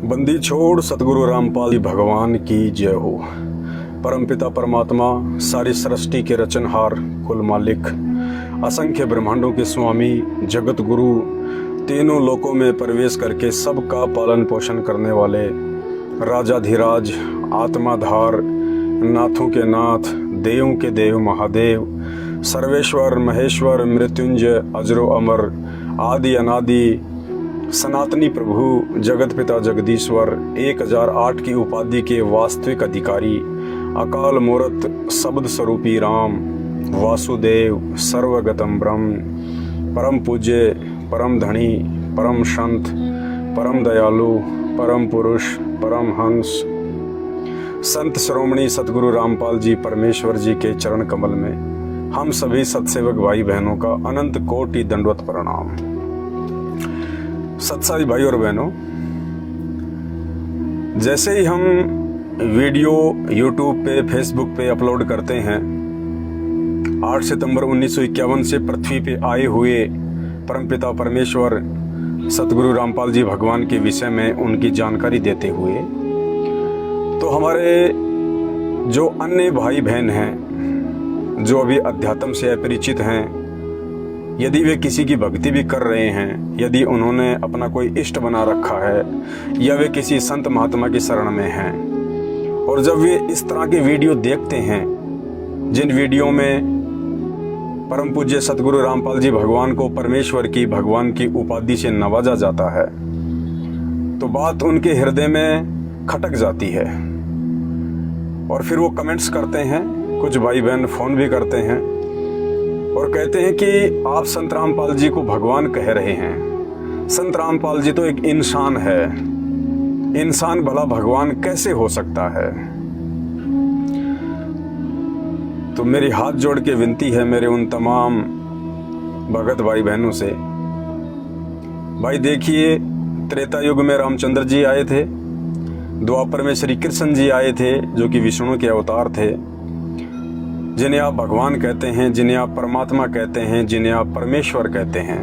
बंदी छोड़ सतगुरु रामपाल जी भगवान की जय हो। परमपिता परमात्मा, सारी सृष्टि के रचनहार, कुल मालिक, असंख्य ब्रह्मांडों के स्वामी, जगत गुरु, तीनों लोकों में प्रवेश करके सबका पालन पोषण करने वाले राजाधिराज, आत्माधार, नाथों के नाथ, देवों के देव महादेव, सर्वेश्वर महेश्वर, मृत्युंजय, अजरो अमर, आदि अनादि, सनातनी प्रभु, जगत पिता जगदीश्वर, 1008 की उपाधि के वास्तविक अधिकारी, अकाल मूर्त शब्द स्वरूपी राम, वासुदेव, सर्वगतम ब्रह्म, परम पूज्य, परम धनी, परम संत, परम दयालु, परम पुरुष, परम हंस, संत श्रोमणी सतगुरु रामपाल जी परमेश्वर जी के चरण कमल में हम सभी सत्सेवक भाई बहनों का अनंत कोटि दंडवत प्रणाम। सत्साई भाई और बहनों, जैसे ही हम वीडियो यूट्यूब पे, फेसबुक पे अपलोड करते हैं, 8 सितंबर 1951 से पृथ्वी पे आए हुए परमपिता परमेश्वर सतगुरु रामपाल जी भगवान के विषय में उनकी जानकारी देते हुए, तो हमारे जो अन्य भाई बहन हैं जो अभी अध्यात्म से अपरिचित हैं, यदि वे किसी की भक्ति भी कर रहे हैं, यदि उन्होंने अपना कोई इष्ट बना रखा है, या वे किसी संत महात्मा की शरण में हैं, और जब वे इस तरह के वीडियो देखते हैं जिन वीडियो में परम पूज्य सतगुरु रामपाल जी भगवान को परमेश्वर की, भगवान की उपाधि से नवाजा जाता है, तो बात उनके हृदय में खटक जाती है। और फिर वो कमेंट्स करते हैं, कुछ भाई बहन फोन भी करते हैं और कहते हैं कि आप संत रामपाल जी को भगवान कह रहे हैं। संत रामपाल जी तो एक इंसान है, इंसान भला भगवान कैसे हो सकता है? तो मेरी हाथ जोड़ के विनती है मेरे उन तमाम भगत भाई बहनों से, भाई देखिए, त्रेता युग में रामचंद्र जी आए थे, द्वापर में श्री कृष्ण जी आए थे जो कि विष्णु के अवतार थे, जिन्हें आप भगवान कहते हैं, जिन्हें आप परमात्मा कहते हैं, जिन्हें आप परमेश्वर कहते हैं।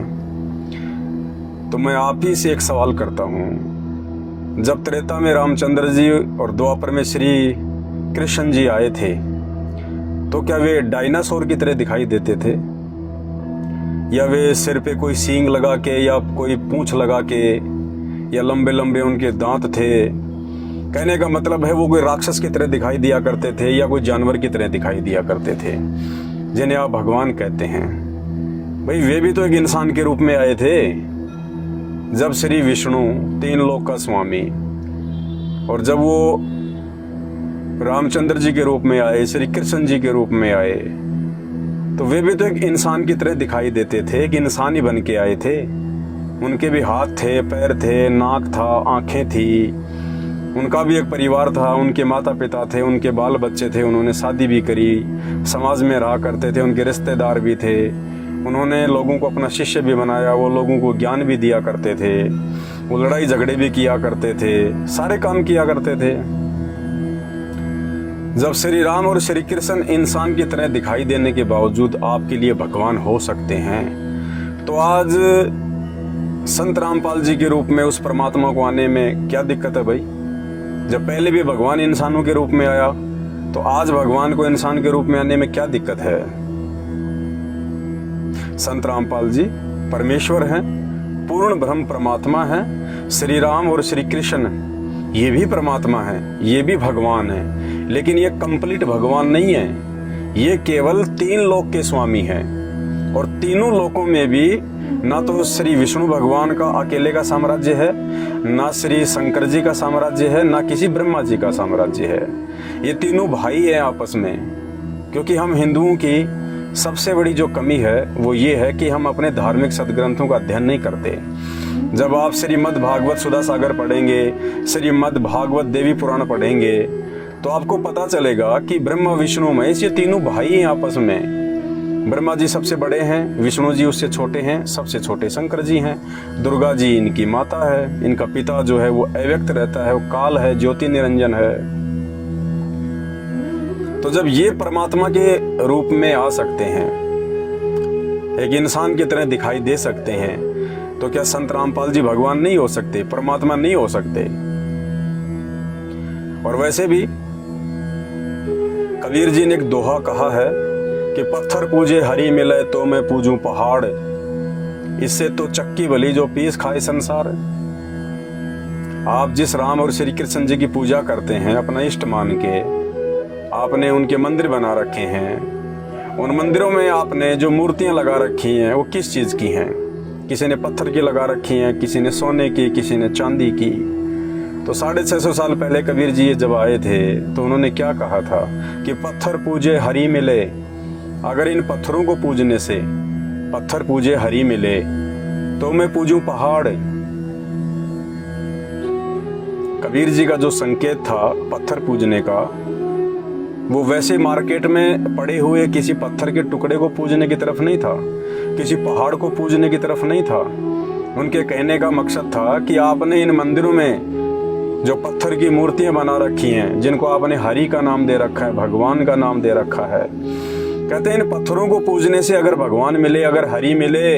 तो मैं आप ही से एक सवाल करता हूँ, जब त्रेता में रामचंद्र जी और द्वापर में श्री कृष्ण जी आए थे, तो क्या वे डायनासोर की तरह दिखाई देते थे, या वे सिर पे कोई सींग लगा के, या कोई पूंछ लगा के, या लंबे लंबे उनके दांत थे? कहने का मतलब है वो कोई राक्षस की तरह दिखाई दिया करते थे, या कोई जानवर की तरह दिखाई दिया करते थे जिन्हें आप भगवान कहते हैं। भाई वे भी तो एक इंसान के रूप में आए थे। जब श्री विष्णु, तीन लोक का स्वामी, और जब वो रामचंद्र जी के रूप में आए, श्री कृष्ण जी के रूप में आए, तो वे भी तो एक इंसान की तरह दिखाई देते थे, एक इंसान ही बन के आए थे। उनके भी हाथ थे, पैर थे, नाक था, आंखें थी, उनका भी एक परिवार था, उनके माता पिता थे, उनके बाल बच्चे थे, उन्होंने शादी भी करी, समाज में रहा करते थे, उनके रिश्तेदार भी थे, उन्होंने लोगों को अपना शिष्य भी बनाया, वो लोगों को ज्ञान भी दिया करते थे, वो लड़ाई झगड़े भी किया करते थे, सारे काम किया करते थे। जब श्री राम और श्री कृष्ण इंसान की तरह दिखाई देने के बावजूद आपके लिए भगवान हो सकते हैं, तो आज संत रामपाल जी के रूप में उस परमात्मा को आने में क्या दिक्कत है भाई? जब पहले भी भगवान इंसानों के रूप में आया, तो आज भगवान को इंसान के रूप में आने में क्या दिक्कत है? संत रामपाल जी परमेश्वर हैं, पूर्ण ब्रह्म परमात्मा हैं। श्री राम और श्री कृष्ण ये भी परमात्मा हैं, ये भी भगवान हैं, लेकिन ये कंप्लीट भगवान नहीं है। ये केवल 3 लोक के स्वामी हैं, और तीनों लोकों में भी ना तो श्री विष्णु भगवान का अकेले का साम्राज्य है, ना श्री शंकर जी का साम्राज्य है, ना किसी ब्रह्मा जी का साम्राज्य है। ये तीनों भाई हैं आपस में। क्योंकि हम हिंदुओं की सबसे बड़ी जो कमी है वो ये है कि हम अपने धार्मिक सदग्रंथों का अध्ययन नहीं करते। जब आप श्रीमद् भागवत सुधा सागर पढ़ेंगे, श्रीमद् भागवत देवी पुराण पढ़ेंगे, तो आपको पता चलेगा कि ब्रह्मा विष्णु महेश ये तीनों भाई हैं आपस में। ब्रह्मा जी सबसे बड़े हैं, विष्णु जी उससे छोटे हैं, सबसे छोटे शंकर जी हैं, दुर्गा जी इनकी माता है, इनका पिता जो है वो अव्यक्त रहता है, वो काल है, ज्योति निरंजन है। तो जब ये परमात्मा के रूप में आ सकते हैं, एक इंसान की तरह दिखाई दे सकते हैं, तो क्या संत रामपाल जी भगवान नहीं हो सकते, परमात्मा नहीं हो सकते? और वैसे भी कबीर जी ने एक दोहा कहा है कि पत्थर पूजे हरि मिले तो मैं पूजूं पहाड़, इससे तो चक्की भली जो पीस खाए संसार। आप जिस राम और श्री कृष्ण जी की पूजा करते हैं अपना इष्ट मान के, आपने उनके मंदिर बना रखे हैं, उन मंदिरों में आपने जो मूर्तियां लगा रखी हैं वो किस चीज की हैं? किसी ने पत्थर की लगा रखी हैं, किसी ने सोने की, किसी ने चांदी की। तो 650 साल पहले कबीर जी जब आए थे तो उन्होंने क्या कहा था कि पत्थर पूजे हरि मिले। अगर इन पत्थरों को पूजने से, पत्थर पूजे हरि मिले तो मैं पूजूं पहाड़। कबीर जी का जो संकेत था पत्थर पूजने का, वो वैसे मार्केट में पड़े हुए किसी पत्थर के टुकड़े को पूजने की तरफ नहीं था, किसी पहाड़ को पूजने की तरफ नहीं था। उनके कहने का मकसद था कि आपने इन मंदिरों में जो पत्थर की मूर्तियां बना रखी हैं, जिनको आपने हरि का नाम दे रखा है, भगवान का नाम दे रखा है, कहते हैं इन पत्थरों को पूजने से अगर भगवान मिले, अगर हरि मिले,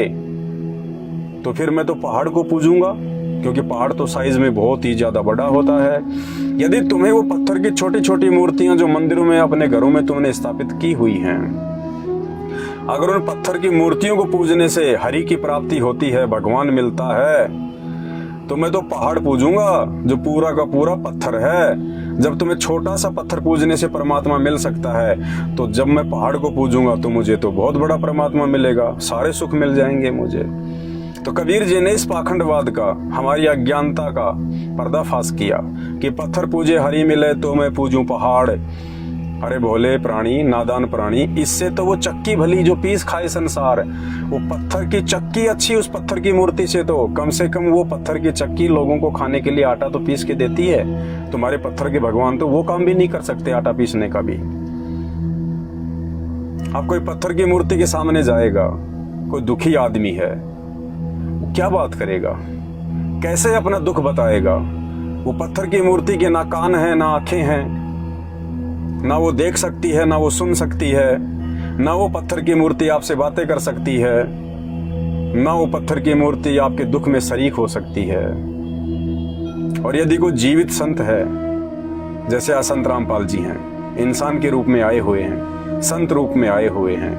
तो फिर मैं तो पहाड़ को पूजूंगा, क्योंकि पहाड़ तो साइज में बहुत ही ज्यादा बड़ा होता है। यदि तुम्हें वो पत्थर की छोटी छोटी मूर्तियां जो मंदिरों में, अपने घरों में तुमने स्थापित की हुई हैं, अगर उन पत्थर की मूर्तियों को पूजने से हरि की प्राप्ति होती है, भगवान मिलता है, तो मैं तो पहाड़ पूजूंगा जो पूरा का पूरा पत्थर है। जब तुम्हें छोटा सा पत्थर पूजने से परमात्मा मिल सकता है, तो जब मैं पहाड़ को पूजूंगा तो मुझे तो बहुत बड़ा परमात्मा मिलेगा, सारे सुख मिल जाएंगे मुझे। तो कबीर जी ने इस पाखंडवाद का, हमारी अज्ञानता का पर्दाफाश किया कि पत्थर पूजे हरि मिले तो मैं पूजूं पहाड़। अरे भोले प्राणी, नादान प्राणी, इससे तो वो चक्की भली जो पीस खाए संसार। वो पत्थर की चक्की अच्छी उस पत्थर की मूर्ति से तो कम से कम वो पत्थर की चक्की लोगों को खाने के लिए आटा तो पीस के देती है। तुम्हारे पत्थर के भगवान तो वो काम भी नहीं कर सकते, आटा पीसने का भी। अब कोई पत्थर की मूर्ति के सामने जाएगा, कोई दुखी आदमी है, क्या बात करेगा, कैसे अपना दुख बताएगा? वो पत्थर की मूर्ति के ना कान है, ना आंखें हैं, ना वो देख सकती है, ना वो सुन सकती है, ना वो पत्थर की मूर्ति आपसे बातें कर सकती है, ना वो पत्थर की मूर्ति आपके दुख में शरीक हो सकती है। और यदि कोई जीवित संत है, जैसे असंत रामपाल जी हैं, इंसान के रूप में आए हुए हैं, संत रूप में आए हुए हैं,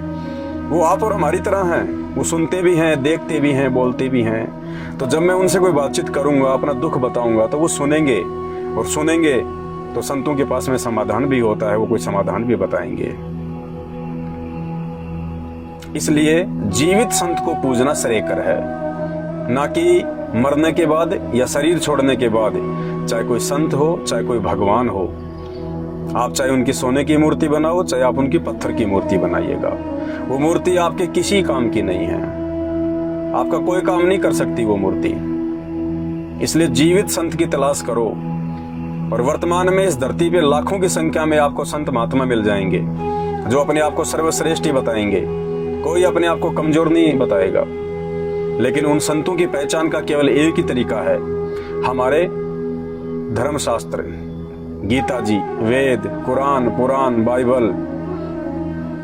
वो आप और हमारी तरह हैं। वो सुनते भी हैं, देखते भी हैं, बोलते भी हैं। तो जब मैं उनसे कोई बातचीत करूंगा, अपना दुख बताऊंगा, तो वो सुनेंगे, और सुनेंगे तो संतों के पास में समाधान भी होता है, वो कोई समाधान भी बताएंगे। इसलिए जीवित संत को पूजना श्रेयकर है, ना कि मरने के बाद या शरीर छोड़ने के बाद। चाहे कोई संत हो, चाहे कोई भगवान हो, आप चाहे उनकी सोने की मूर्ति बनाओ, चाहे आप उनकी पत्थर की मूर्ति बनाइएगा, वो मूर्ति आपके किसी काम की नहीं है, आपका कोई काम नहीं कर सकती वो मूर्ति। इसलिए जीवित संत की तलाश करो। और वर्तमान में इस धरती पे लाखों की संख्या में आपको संत महात्मा मिल जाएंगे जो अपने आप को सर्वश्रेष्ठ ही बताएंगे, कोई अपने आप को कमजोर नहीं बताएगा। लेकिन उन संतों की पहचान का केवल एक ही तरीका है, हमारे धर्मशास्त्र, गीता जी, वेद, कुरान, पुराण, बाइबल,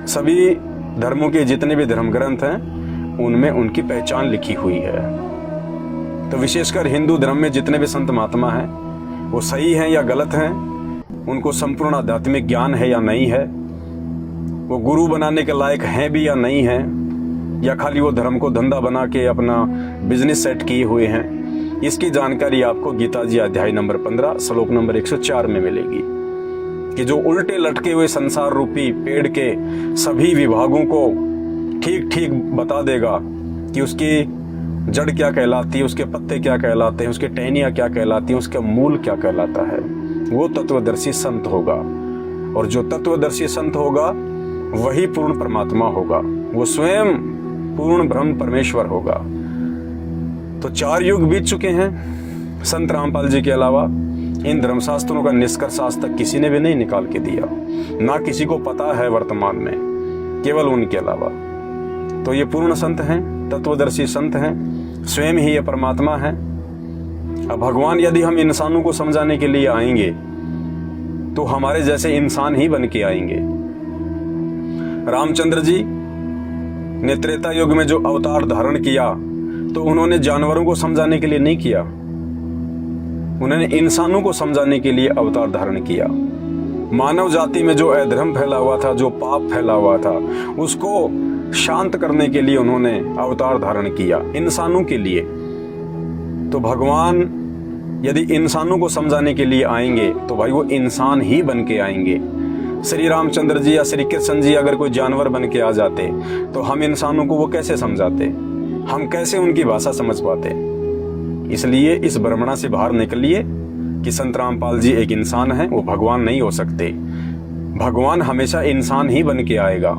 सभी धर्मों के जितने भी धर्म ग्रंथ हैं उनमें उनकी पहचान लिखी हुई है। तो विशेषकर हिंदू धर्म में जितने भी संत महात्मा हैं वो सही हैं या गलत हैं, उनको संपूर्ण आध्यात्मिक ज्ञान है या नहीं है, वो गुरु बनाने के लायक हैं भी या नहीं हैं, या खाली वो धर्म को धंधा बना के अपना बिजनेस सेट किए हुए हैं, इसकी जानकारी आपको गीता जी अध्याय नंबर 15 श्लोक नंबर 104 में मिलेगी कि जो उल्टे लटके हुए संसार रूपी पेड़ के सभी विभागों को ठीक ठीक बता देगा कि उसकी जड़ क्या कहलाती है, उसके पत्ते क्या कहलाते हैं, उसके टहनियाँ क्या कहलाती हैं, उसका मूल क्या कहलाता है, वो तत्वदर्शी संत होगा। और जो तत्वदर्शी संत होगा वही पूर्ण परमात्मा होगा, वो स्वयं पूर्ण ब्रह्म परमेश्वर होगा। तो 4 युग बीत चुके हैं, संत रामपाल जी के अलावा इन धर्मशास्त्रों का निष्कर्ष आज तक किसी ने भी नहीं निकाल के दिया, ना किसी को पता है वर्तमान में, केवल उनके अलावा। तो ये पूर्ण संत हैं, तत्वदर्शी संत हैं, स्वयं ही ये परमात्मा है। अब भगवान यदि हम इंसानों को समझाने के लिए आएंगे तो हमारे जैसे इंसान ही बन के आएंगे। रामचंद्र जी ने त्रेता युग में जो अवतार धारण किया तो उन्होंने जानवरों को समझाने के लिए नहीं किया, उन्होंने इंसानों को समझाने के लिए अवतार धारण किया। मानव जाति में जो अधर्म फैला हुआ था, जो पाप फैला हुआ था, उसको शांत करने के लिए उन्होंने अवतार धारण किया, इंसानों के लिए। तो भगवान यदि इंसानों को समझाने के लिए आएंगे तो भाई वो इंसान ही बन के आएंगे। श्री रामचंद्र जी या श्री कृष्ण जी अगर कोई जानवर बन के आ जाते तो हम इंसानों को वो कैसे समझाते, हम कैसे उनकी भाषा समझ पाते। इसलिए इस भ्रमणा से बाहर निकलिए कि संत रामपाल जी एक इंसान है, वो भगवान नहीं हो सकते। भगवान हमेशा इंसान ही बन के आएगा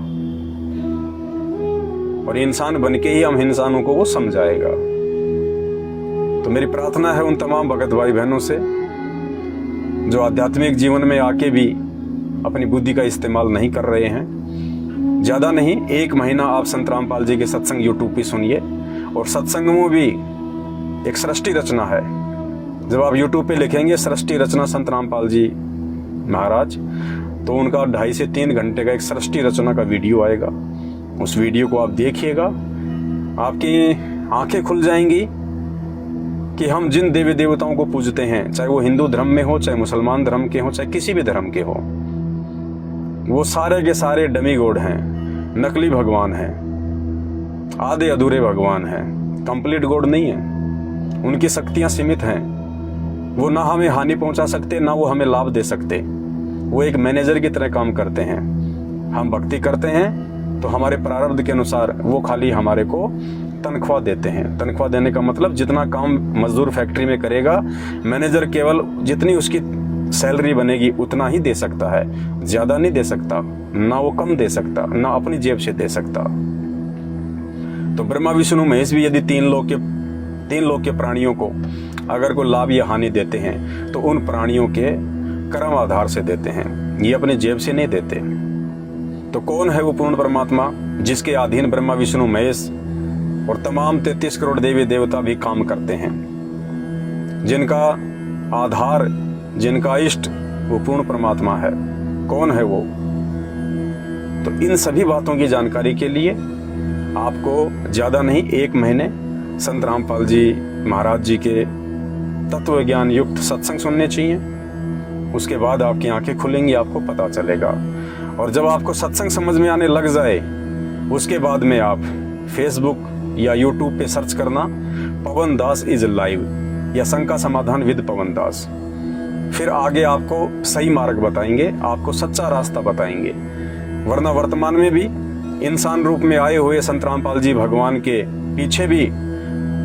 और इंसान बन के ही हम इंसानों को वो समझाएगा। तो मेरी प्रार्थना है उन तमाम भगत भाई बहनों से जो आध्यात्मिक जीवन में आके भी अपनी बुद्धि का इस्तेमाल नहीं कर रहे हैं, ज्यादा नहीं 1 महीना आप संत रामपाल जी के सत्संग यूट्यूब पे सुनिए। और सत्संग में भी एक सृष्टि रचना है। जब आप यूट्यूब पे लिखेंगे सृष्टि रचना संत रामपाल जी महाराज, तो उनका 2.5 से 3 घंटे का एक सृष्टि रचना का वीडियो आएगा। उस वीडियो को आप देखिएगा, आपकी आंखें खुल जाएंगी कि हम जिन देवी देवताओं को पूजते हैं, चाहे वो हिंदू धर्म में हो, चाहे मुसलमान धर्म के हो, चाहे किसी भी धर्म के हो, वो सारे के सारे डमी गॉड हैं, नकली भगवान हैं, आधे अधूरे भगवान हैं, कंप्लीट गॉड नहीं है। उनकी शक्तियां सीमित हैं। वो ना हमें हानि पहुंचा सकते, ना वो हमें लाभ दे सकते। वो एक मैनेजर की तरह काम करते हैं। हम भक्ति करते हैं तो हमारे प्रारब्ध के अनुसार वो खाली हमारे को तनख्वाह देते हैं। तनख्वाह देने का मतलब जितना काम मजदूर फैक्ट्री में करेगा, मैनेजर केवल जितनी उसकी सैलरी बनेगी उतना ही दे सकता है, ज्यादा नहीं दे सकता, ना वो कम दे सकता, ना अपनी जेब से दे सकता। तो ब्रह्मा विष्णु महेश भी यदि 3 लोक के प्राणियों को अगर कोई लाभ या हानि देते हैं तो उन प्राणियों के कर्म आधार से देते हैं, ये अपने जेब से नहीं देते। तो कौन है वो पूर्ण परमात्मा जिसके अधीन ब्रह्मा विष्णु महेश और तमाम 33 करोड़ देवी देवता भी काम करते हैं, जिनका आधार, जिनका इष्ट वो पूर्ण परमात्मा है। कौन है वो? तो इन सभी बातों की जानकारी के लिए आपको ज्यादा नहीं 1 महीने संत रामपाल जी महाराज जी के तत्व ज्ञान युक्त सत्संग सुनने चाहिए। उसके बाद आपकी आंखें खुलेंगी, आपको पता चलेगा। और जब आपको सत्संग समझ में आने लग जाए, उसके बाद में आप फेसबुक या यूट्यूब पे सर्च करना पवन दास इज लाइव या शंका समाधान विद पवन दास। फिर आगे आपको सही मार्ग बताएंगे, आपको सच्चा रास्ता बताएंगे। वरना वर्तमान में भी इंसान रूप में आए हुए संत रामपाल जी भगवान के पीछे भी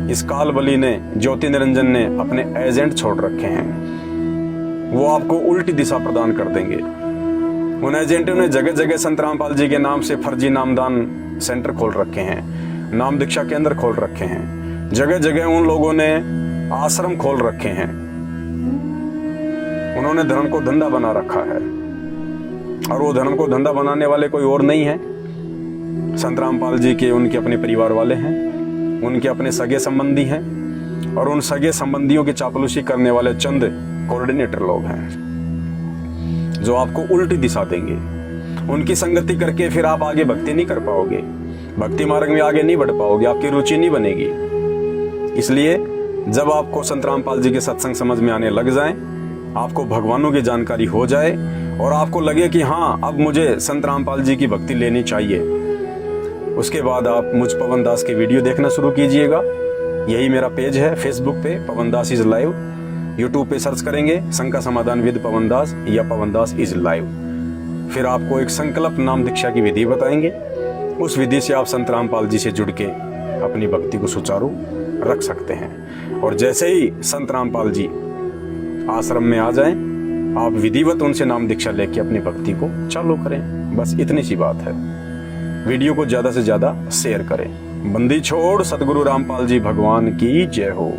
इस काल बलि ने, ज्योति निरंजन ने अपने एजेंट छोड़ रखे हैं। वो आपको उल्टी दिशा प्रदान कर देंगे। उन एजेंटों ने जगह जगह संत रामपाल जी के नाम से फर्जी नामदान सेंटर खोल रखे हैं, नाम दीक्षा केंद्र खोल रखे हैं, जगह जगह उन लोगों ने आश्रम खोल रखे हैं। उन्होंने धर्म को धंधा बना रखा है और वो धर्म को धंधा बनाने वाले कोई और नहीं है, संत रामपाल जी के उनके अपने परिवार वाले हैं, उनके अपने सगे संबंधी हैं और उन सगे संबंधियों की चापलूसी करने वाले चंद कोऑर्डिनेटर लोग हैं जो आपको उल्टी दिशा देंगे। उनकी संगति करके फिर आप आगे भक्ति नहीं कर पाओगे, भक्ति मार्ग में आगे नहीं बढ़ पाओगे, आपकी रुचि नहीं बनेगी। इसलिए जब आपको संत रामपाल जी के सत्संग समझ में आने लग जाएं, आपको भगवानों की जानकारी हो जाए और आपको लगे कि हाँ अब मुझे संत रामपाल जी की भक्ति लेनी चाहिए, उसके बाद आप मुझ पवन दास के वीडियो देखना शुरू कीजिएगा। यही मेरा पेज है फेसबुक पे, पवन दास इज लाइव। यूट्यूब पे सर्च करेंगे शंका समाधान विद पवन दास या पवन दास इज लाइव। फिर आपको एक संकल्प नाम दीक्षा की विधि बताएंगे। उस विधि से आप संत रामपाल जी से जुड़ के अपनी भक्ति को सुचारू रख सकते हैं। और जैसे ही संत रामपाल जी आश्रम में आ जाएं, आप विधिवत उनसे नाम दीक्षा लेके अपनी भक्ति को चालू करें। बस इतनी सी बात है। वीडियो को ज्यादा से ज्यादा शेयर करें। बंदी छोड़ सतगुरु रामपाल जी भगवान की जय हो।